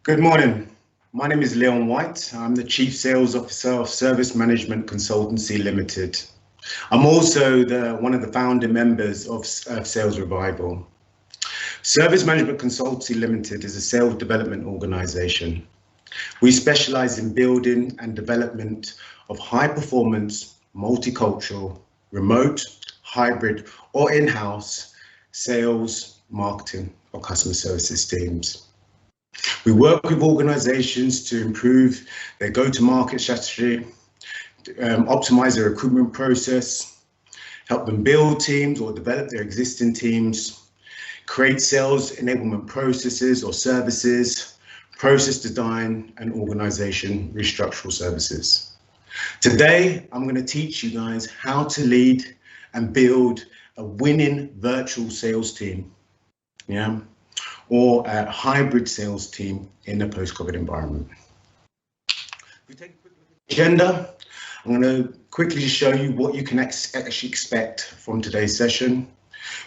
Good morning. My name is Whyte. I'm the Chief Sales Officer of Service Management Consultancy Limited. I'm also one of the founder members of Sales Revival. Service Management Consultancy Limited is a sales development organization. We specialize in building and development of high performance, multicultural, remote, hybrid, or in-house sales, marketing, or customer services teams. We work with organizations to improve their go-to-market strategy, optimize their recruitment process, help them build teams or develop their existing teams, create sales enablement processes or services, process design, and organization restructural services. Today, I'm going to teach you guys how to lead and build a winning virtual sales team. Or a hybrid sales team in a post-COVID environment. If we take a quick look at the agenda, I'm going to quickly show you what you can actually expect from today's session.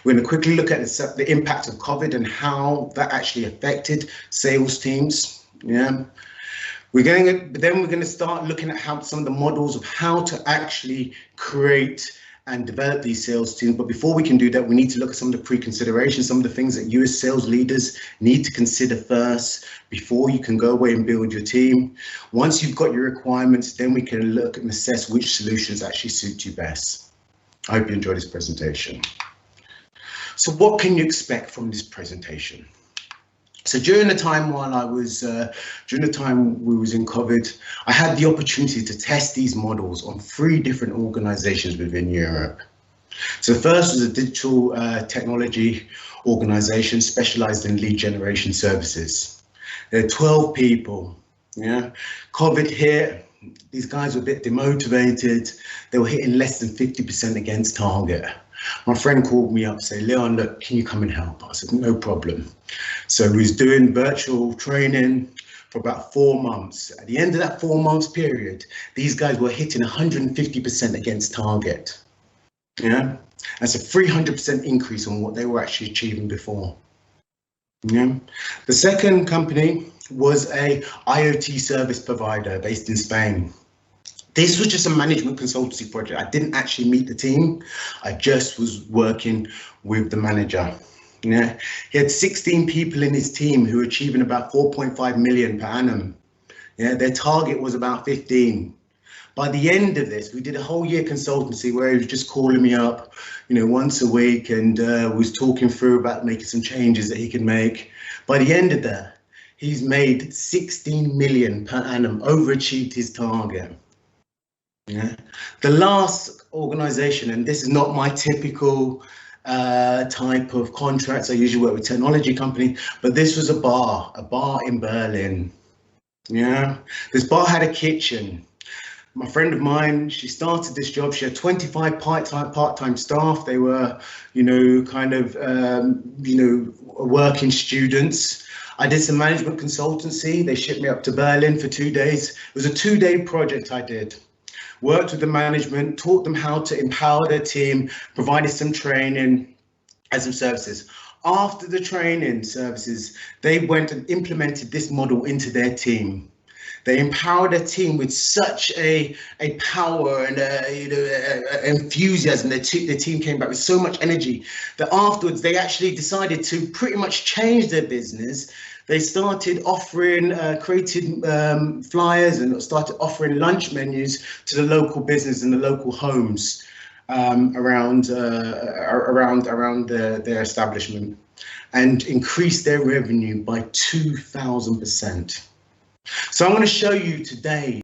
We're going to quickly look at the impact of COVID and how that actually affected sales teams. Then we're going to start looking at some of the models of how to actually create and develop these sales teams. But before we can do that, we need to look at some of the pre-considerations, some of the things that you as sales leaders need to consider first before you can go away and build your team. Once you've got your requirements, then we can look and assess which solutions actually suit you best. I hope you enjoy this presentation. So what can you expect from this presentation? So during the time we was in COVID, I had the opportunity to test these models on 3 different organizations within Europe. So the first was a digital technology organization specialized in lead generation services. There are 12 people. COVID hit, these guys were a bit demotivated. They were hitting less than 50% against target. My friend called me up, say, Leon, look, can you come and help? I said, no problem. So we was doing virtual training for about 4 months. At the end of that 4 months period, these guys were hitting 150% against target. That's a 300% increase on what they were actually achieving before. The second company was a IoT service provider based in Spain. This was just a management consultancy project. I didn't actually meet the team. I just was working with the manager. He had 16 people in his team who were achieving about 4.5 million per annum. Their target was about 15. By the end of this, we did a whole year consultancy where he was just calling me up, once a week and was talking through about making some changes that he could make. By the end of that, he's made 16 million per annum, overachieved his target. The last organization, and this is not my typical type of contracts. I usually work with technology company, but this was a bar in Berlin. This bar had a kitchen. My friend of mine, she started this job. She had 25 part-time staff. They were, working students. I did some management consultancy. They shipped me up to Berlin for 2 days. It was a 2-day project I did. Worked with the management, taught them how to empower their team, provided some training and some services. After the training services, they went and implemented this model into their team. They empowered their team with such a power and enthusiasm. The team came back with so much energy that afterwards they actually decided to pretty much change their business. They started offering, created flyers and started offering lunch menus to the local business and the local homes around their establishment, and increased their revenue by 2,000%. So I'm going to show you today